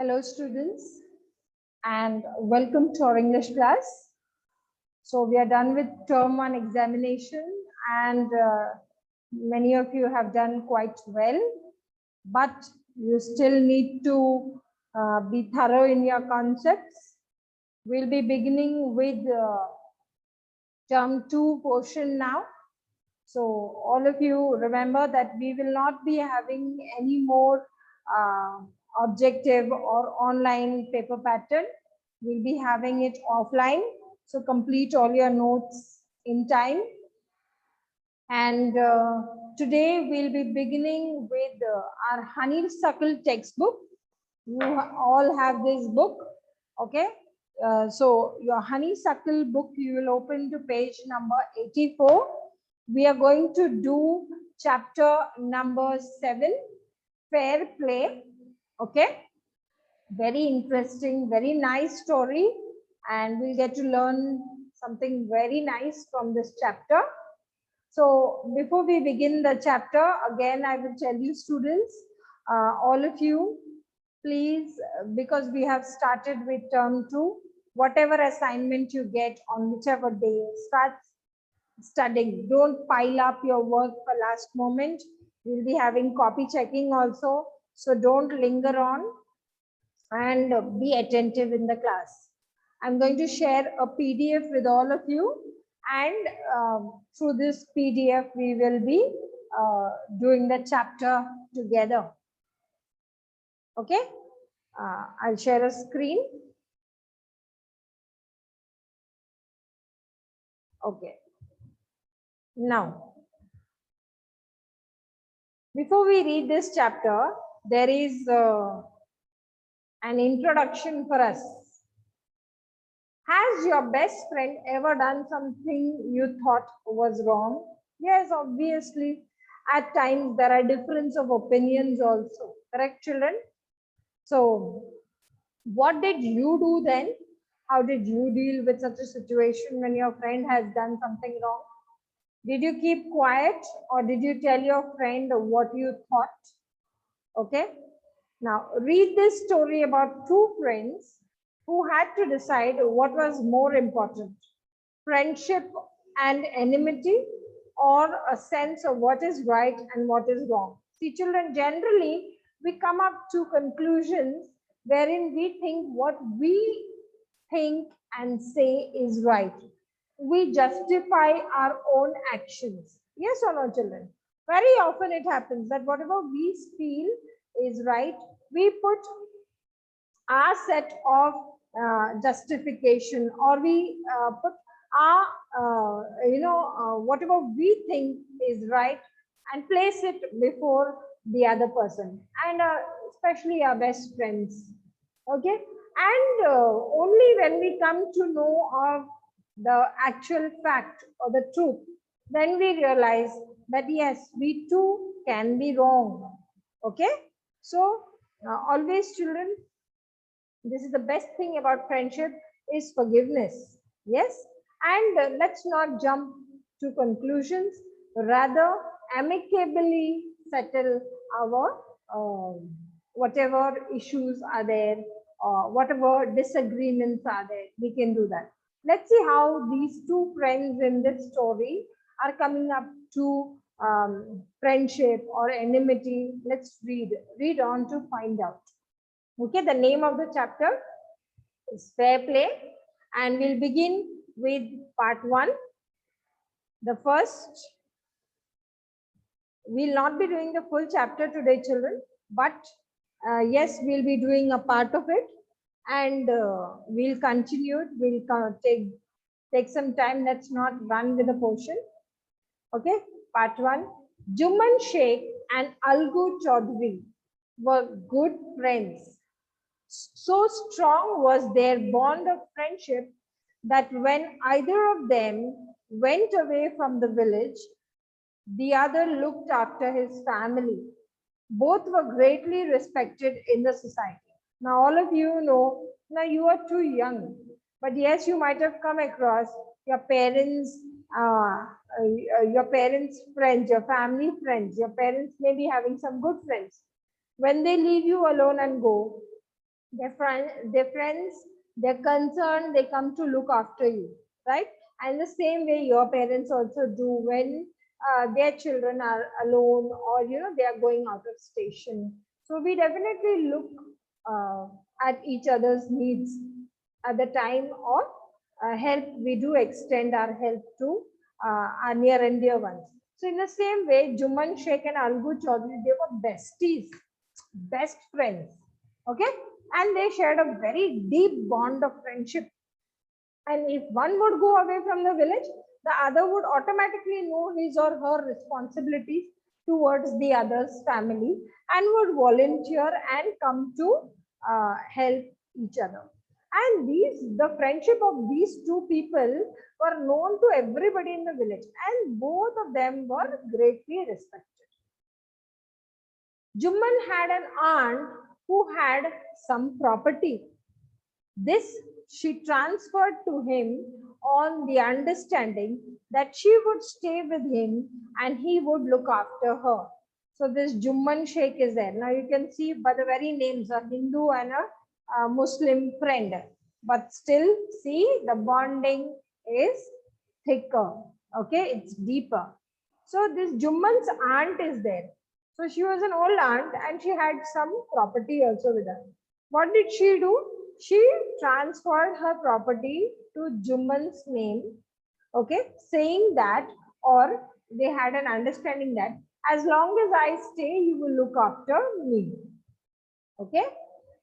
Hello students and welcome to our English class. So we are done with term 1 examination and many of you have done quite well, but you still need to be thorough in your concepts. We'll be beginning with term 2 portion now. So all of you remember that we will not be having any more objective or online paper pattern. We'll be having it offline. So complete all your notes in time. And today we'll be beginning with our Honeysuckle textbook. You all have this book, okay? So your Honeysuckle book, you will open to page number 84. We are going to do chapter number 7, Fair Play, okay? Very interesting, very nice story, and we'll get to learn something very nice from this chapter. So before we begin the chapter, again, I will tell you students, all of you, please, because we have started with term 2, whatever assignment you get on whichever day, start studying. Don't pile up your work for last moment. We'll be having copy checking also. So don't linger on and be attentive in the class. I'm going to share a PDF with all of you, and through this PDF, we will be doing the chapter together. Okay, I'll share a screen. Okay. Now, before we read this chapter, there is an introduction for us. Has your best friend ever done something you thought was wrong? Yes, obviously. At times, there are difference of opinions also. Correct, children? So, what did you do then? How did you deal with such a situation when your friend has done something wrong? Did you keep quiet or did you tell your friend what you thought? Okay. Now, read this story about two friends who had to decide what was more important, friendship and enmity, or a sense of what is right and what is wrong. See, children, generally, we come up to conclusions wherein we think what we think and say is right. We justify our own actions. Yes or no, children? Very often it happens that whatever we feel is right, we put our set of justification, or we put our whatever we think is right and place it before the other person, and especially our best friends. Okay, and only when we come to know of the actual fact or the truth, then we realize that yes, we too can be wrong. Okay, so always, children, this is the best thing about friendship is forgiveness. Yes, and let's not jump to conclusions, rather amicably settle our whatever issues are there, whatever disagreements are there, we can do that. Let's see how these two friends in this story are coming up to friendship or enmity. Let's read on to find out. Okay, the name of the chapter is Fair Play, and we'll begin with part 1. The first, we'll not be doing the full chapter today, children, but yes, we'll be doing a part of it, and we'll continue. We'll take some time. Let's not run with the portion. Okay, part 1. Juman Sheikh and Algu Chaudhary were good friends. So strong was their bond of friendship that when either of them went away from the village, the other looked after his family. Both were greatly respected in the society. Now, all of you know, now you are too young, but yes, you might have come across your parents, friends, your family friends. Your parents may be having some good friends. When they leave you alone and go, their friends, they're concerned, they come to look after you, right? And the same way your parents also do when their children are alone, or they are going out of station. So we definitely look uh, at each other's needs. At the time of help, we do extend our help to our near and dear ones. So in the same way, Juman Sheikh and Algu Chaudhary, they were besties, best friends. Okay, and they shared a very deep bond of friendship. And if one would go away from the village, the other would automatically know his or her responsibilities towards the other's family and would volunteer and come to help each other. And the friendship of these two people were known to everybody in the village, and both of them were greatly respected. Jumman had an aunt who had some property. This she transferred to him on the understanding that she would stay with him and he would look after her. So this Jumman Sheikh is there. Now you can see by the very names, a Hindu and a Muslim friend. But still, see, the bonding is thicker. Okay, it's deeper. So this Jumman's aunt is there. So she was an old aunt and she had some property also with her. What did she do? She transferred her property to Jumman's name, okay, saying that, or they had an understanding that as long as I stay, you will look after me. Okay.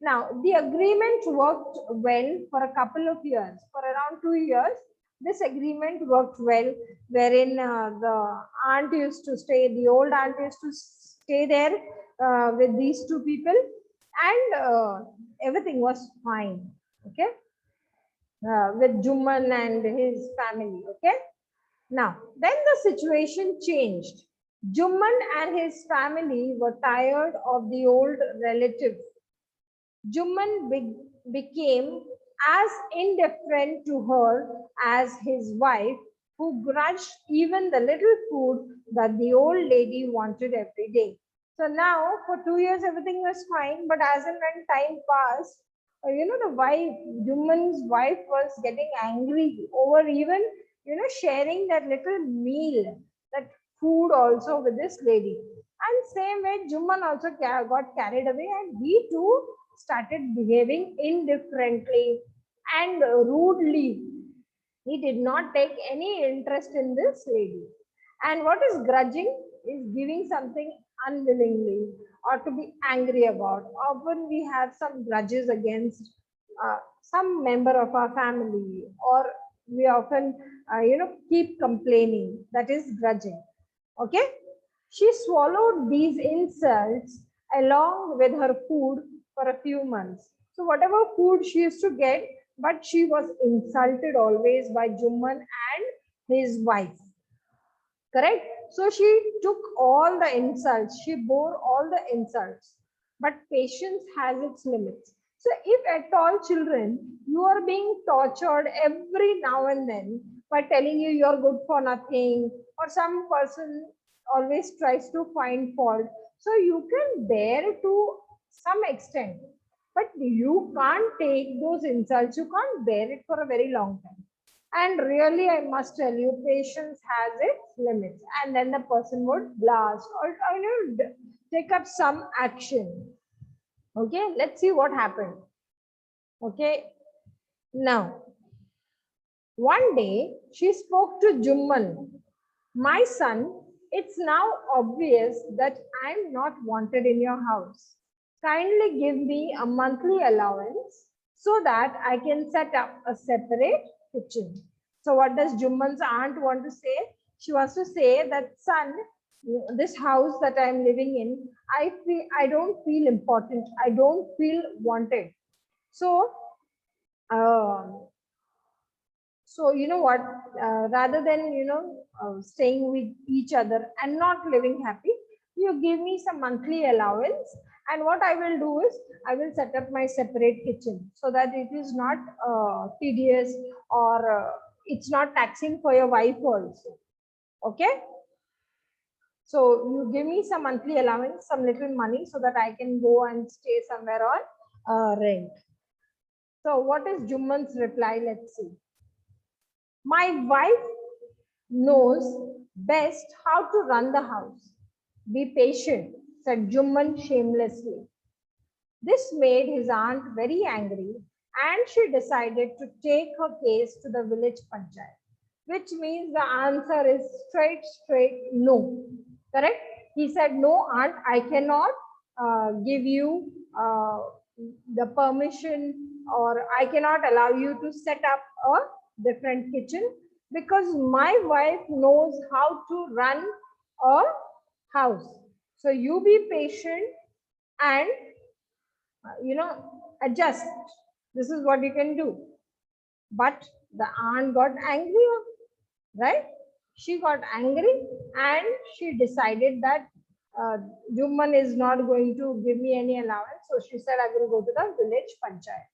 Now, the agreement worked well for a couple of years. For around 2 years, this agreement worked well, wherein the aunt used to stay, the old aunt used to stay there with these two people, and everything was fine. Okay. With Jumman and his family. Okay. Now, then the situation changed. Jumman and his family were tired of the old relative. Jumman became as indifferent to her as his wife, who grudged even the little food that the old lady wanted every day. So now, for 2 years, everything was fine, but as and when time passed, the wife, Jumman's wife, was getting angry over even, sharing that little meal, that food also with this lady. And same way, Jumman also got carried away, and he too started behaving indifferently and rudely. He did not take any interest in this lady. And what is grudging is giving something unwillingly or to be angry about. Often we have some grudges against some member of our family, or we often, keep complaining. That is grudging. Okay. She swallowed these insults along with her food for a few months. So whatever food she used to get, but she was insulted always by Jumman and his wife. Correct? So she took all the insults, she bore all the insults. But patience has its limits. So if at all, children, you are being tortured every now and then by telling you you're good for nothing, or some person always tries to find fault, so you can bear to some extent, but you can't take those insults, you can't bear it for a very long time. And really, I must tell you, patience has its limits. And then the person would blast or take up some action. Okay, let's see what happened. Okay, now, one day she spoke to Jumman. My son, it's now obvious that I'm not wanted in your house. Kindly give me a monthly allowance so that I can set up a separate kitchen. So what does Jumman's aunt want to say? She wants to say that, son, this house that I'm living in, I don't feel important. I don't feel wanted. So uh, so you know what, rather than staying with each other and not living happy, you give me some monthly allowance, and what I will do is I will set up my separate kitchen so that it is not tedious, or it's not taxing for your wife also. Okay, so you give me some monthly allowance, some little money, so that I can go and stay somewhere, or rent. So what is Jumman's reply? Let's see. My wife knows best how to run the house. Be patient, said Jumman shamelessly. This made his aunt very angry and she decided to take her case to the village panchayat, which means the answer is straight no. Correct? He said, no, aunt, I cannot give you the permission, or I cannot allow you to set up a different kitchen because my wife knows how to run a house. So you be patient and adjust. This is what you can do. But the aunt got angry, right? She got angry and she decided that Jumman is not going to give me any allowance. So she said, I will go to the village panchayat.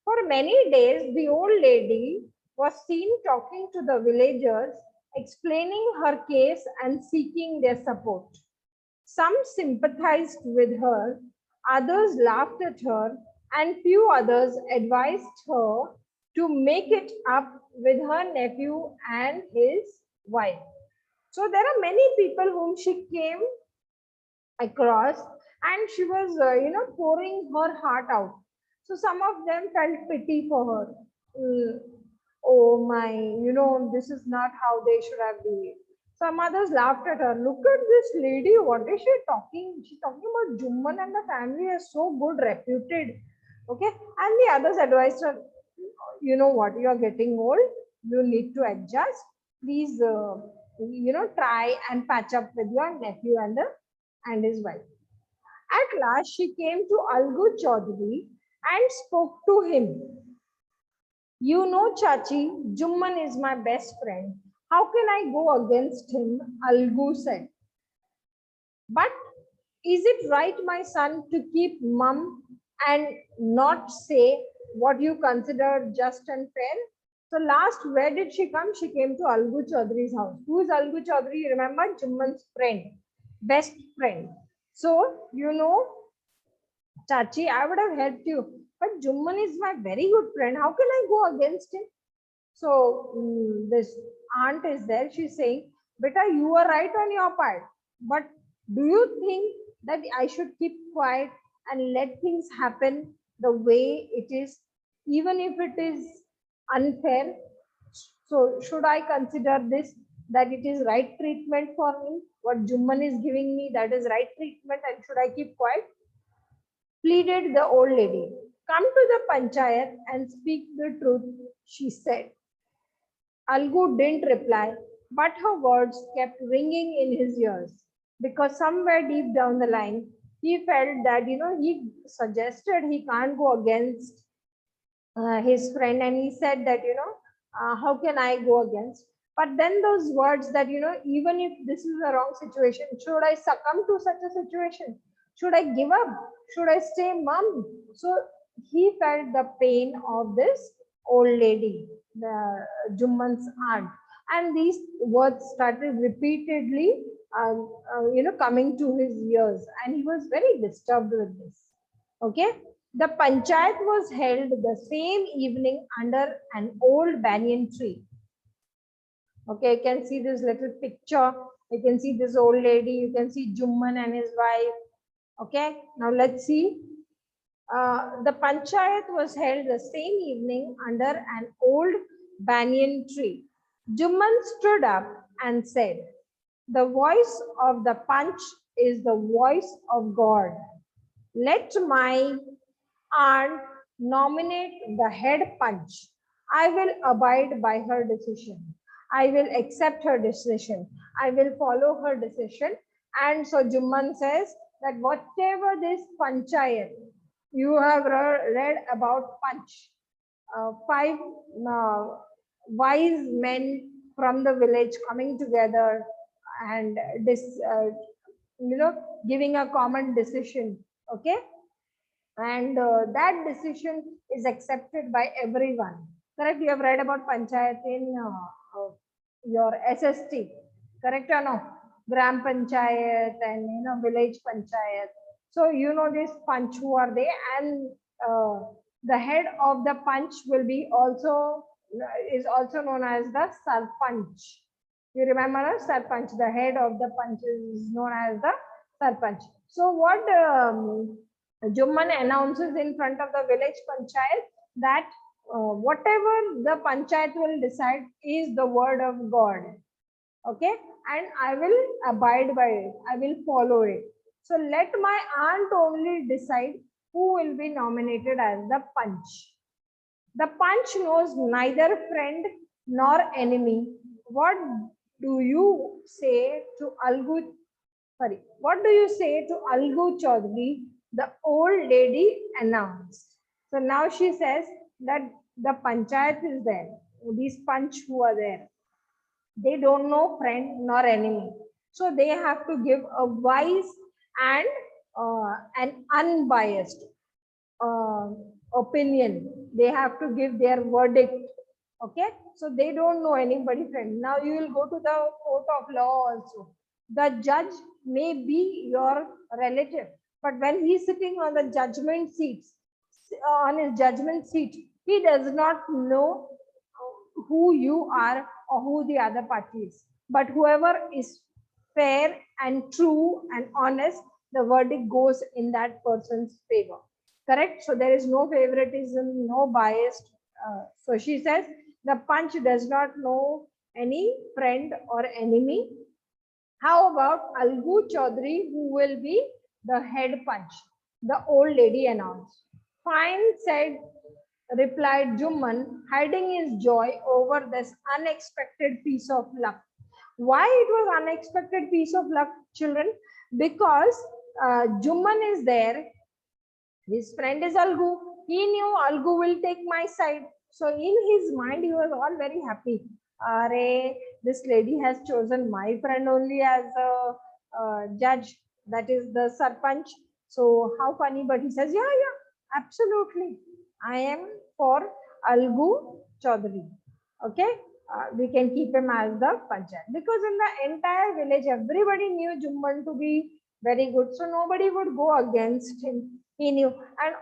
For many days, the old lady was seen talking to the villagers, explaining her case and seeking their support. Some sympathized with her, others laughed at her, and few others advised her to make it up with her nephew and his wife. So there are many people whom she came across and she was, pouring her heart out. So some of them felt pity for her. Mm, oh my, this is not how they should have behaved. Some others laughed at her. Look at this lady. What is she talking? She's talking about Jumman and the family is so good, reputed. Okay. And the others advised her, you know what, you are getting old. You need to adjust. Please, try and patch up with your nephew and his wife. At last, she came to Algu Chaudhary and spoke to him. You know, Chachi, Jumman is my best friend. How can I go against him? Algu said. But is it right, my son, to keep mum and not say what you consider just and fair? So last, where did she come? She came to Algu Chaudhary's house. Who is Algu Chaudhary? Remember, Jumman's friend, best friend. So, Chachi, I would have helped you. But Jumman is my very good friend. How can I go against him? So this aunt is there. She's saying, Beta, you are right on your part. But do you think that I should keep quiet and let things happen the way it is, even if it is unfair? So should I consider this that it is right treatment for me? What Jumman is giving me, that is right treatment, and should I keep quiet? Pleaded the old lady. Come to the panchayat and speak the truth, she said. Algu didn't reply, but her words kept ringing in his ears because somewhere deep down the line, he felt that, he suggested he can't go against his friend, and he said that, how can I go against? But then those words that, even if this is a wrong situation, should I succumb to such a situation? Should I give up? Should I stay mum? So he felt the pain of this old lady, the Jumman's aunt. And these words started repeatedly, coming to his ears. And he was very disturbed with this. Okay. The panchayat was held the same evening under an old banyan tree. Okay, you can see this little picture. You can see this old lady. You can see Jumman and his wife. Okay, now let's see. The panchayat was held the same evening under an old banyan tree. Jumman stood up and said, the voice of the panch is the voice of God. Let my aunt nominate the head panch. I will abide by her decision. I will accept her decision. I will follow her decision. And so Jumman says that whatever this panchayat, you have read about panch, five wise men from the village coming together and giving a common decision. Okay, and that decision is accepted by everyone. Correct? You have read about panchayat in your SST. Correct or no? Gram panchayat and village panchayat. So this panch who are they, and the head of the punch will be also is also known as the sarpanch. You remember sarpanch, the head of the punch is known as the sarpanch. So what Jumman announces in front of the village panchayat that whatever the panchayat will decide is the word of God. Okay, and I will abide by it, I will follow it. So let my aunt only decide who will be nominated as the punch. The punch knows neither friend nor enemy. What do you say to Algu? Sorry, what do you say to Algu Chaudhary? The old lady announced. So now she says that the panchayat is there. These punch who are there, they don't know friend nor enemy. So they have to give a wise and an unbiased opinion. They have to give their verdict. Okay, so they don't know anybody friend. Now you will go to the court of law also. The judge may be your relative, but when he's sitting on the judgment seat, on his judgment seat, he does not know who you are or who the other party is. But whoever is fair and true and honest, the verdict goes in that person's favor. Correct? So there is no favoritism, no bias. So she says the punch does not know any friend or enemy. How about Algu Chaudhary, who will be the head punch? The old lady announced. Fine, said, replied Jumman, hiding his joy over this unexpected piece of luck. Why it was unexpected piece of luck, children? Because Jumman is there. His friend is Algu. He knew Algu will take my side. So in his mind, he was all very happy. Arey, this lady has chosen my friend only as a judge. That is the sarpanch. So how funny, but he says, yeah, absolutely. I am for Algu Chaudhary. Okay, we can keep him as the panchayat. Because in the entire village, everybody knew Jumman to be very good. So nobody would go against him. He knew. And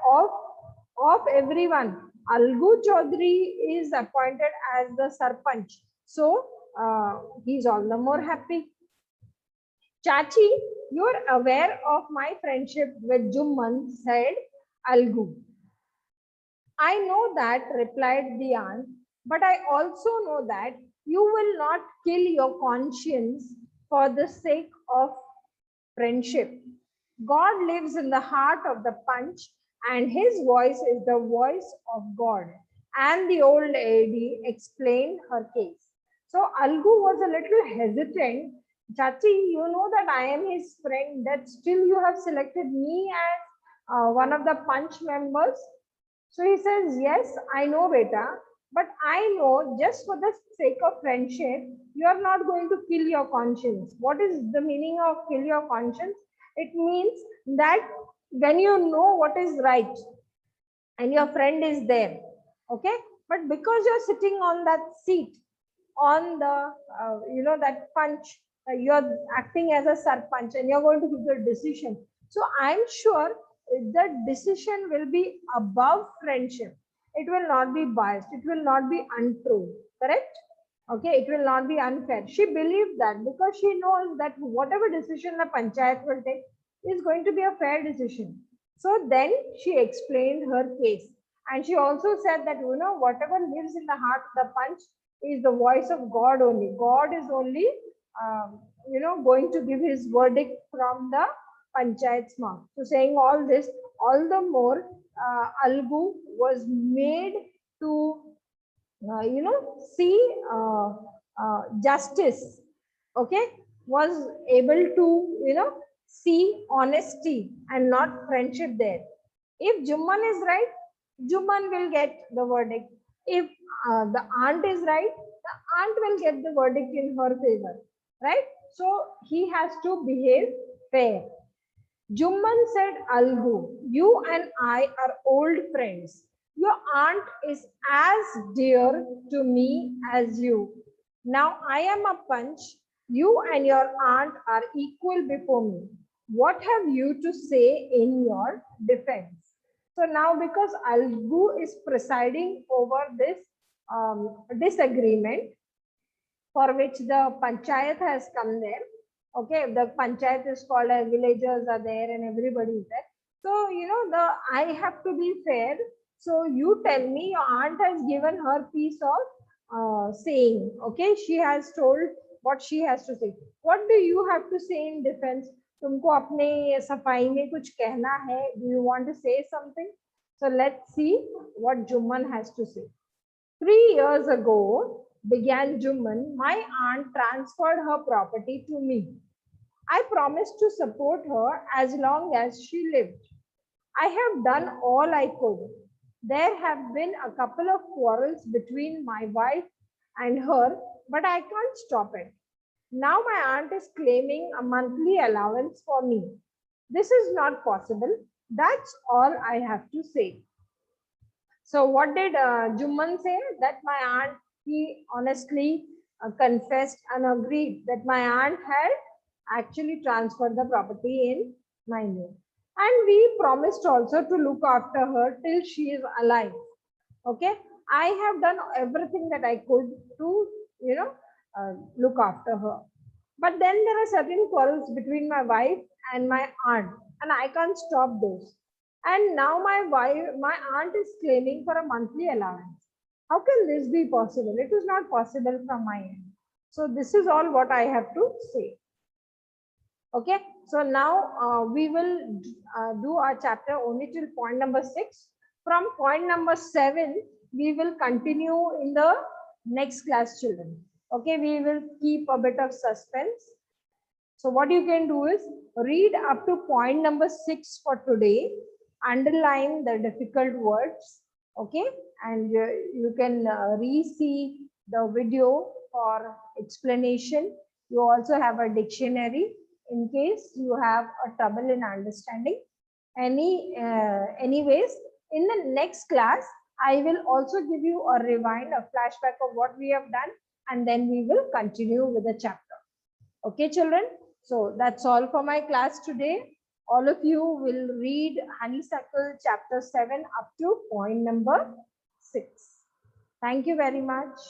of everyone, Algu Chaudhary is appointed as the sarpanch. So he's all the more happy. Chachi, you're aware of my friendship with Jumman, said Algu. I know that, replied the aunt, but I also know that you will not kill your conscience for the sake of friendship. God lives in the heart of the punch, and his voice is the voice of God. And the old lady explained her case. So Algu was a little hesitant. Chachi, you know that I am his friend, that still you have selected me as one of the punch members. So he says, yes, I know, beta, but I know just for the sake of friendship, you are not going to kill your conscience. What is the meaning of kill your conscience? It means that when you know what is right and your friend is there, okay, but because you're sitting on that seat, on the, that punch, you're acting as a sarpanch and you're going to give the decision. So I'm sure the decision will be above friendship. It will not be biased. It will not be untrue. Correct? Okay, it will not be unfair. She believed that because she knows that whatever decision the panchayat will take is going to be a fair decision. So then she explained her case. And she also said that, whatever lives in the heart of the punch is the voice of God only. God is only, going to give his verdict from the panchayat's mouth. So saying all this, all the more, Algu was made to, see justice. Okay, was able to, see honesty and not friendship there. If Jumman is right, Jumman will get the verdict. If the aunt is right, the aunt will get the verdict in her favor, right? So he has to behave fair. Jumman said, Algu, you and I are old friends. Your aunt is as dear to me as you. Now I am a punch. You and your aunt are equal before me. What have you to say in your defense? So now because Algu is presiding over this disagreement, for which the panchayat has come there. Okay, the panchayat is called as villagers are there and everybody is there. So, you know, I have to be fair. So you tell me, your aunt has given her piece of saying. Okay, she has told what she has to say. What do you have to say in defense? तुमको अपने सफाई में कुछ कहना है? Do you want to say something? So let's see what Jumman has to say. 3 years ago, began Jumman, my aunt transferred her property to me. I promised to support her as long as she lived. I have done all I could. There have been a couple of quarrels between my wife and her, but I can't stop it. Now my aunt is claiming a monthly allowance for me. This is not possible. That's all I have to say. So what did Jumman say? That my aunt, he honestly confessed and agreed that my aunt had actually transferred the property in my name. And we promised also to look after her till she is alive. Okay. I have done everything that I could to, you know, look after her. But then there are certain quarrels between my wife and my aunt, and I can't stop those. And now my aunt is claiming for a monthly allowance. How can this be possible? It is not possible from my end. So this is all what I have to say. Okay. So now we will do our chapter only till point number 6. From point number 7, we will continue in the next class, children. Okay. We will keep a bit of suspense. So what you can do is read up to point number 6 for today. Underline the difficult words, okay, and you can re-see the video for explanation. You also have a dictionary in case you have a trouble in understanding. Anyways, in the next class, I will also give you a rewind, a flashback of what we have done, and then we will continue with the chapter. Okay, children. So that's all for my class today. All of you will read Honeysuckle chapter 7 up to point number 6. Thank you very much.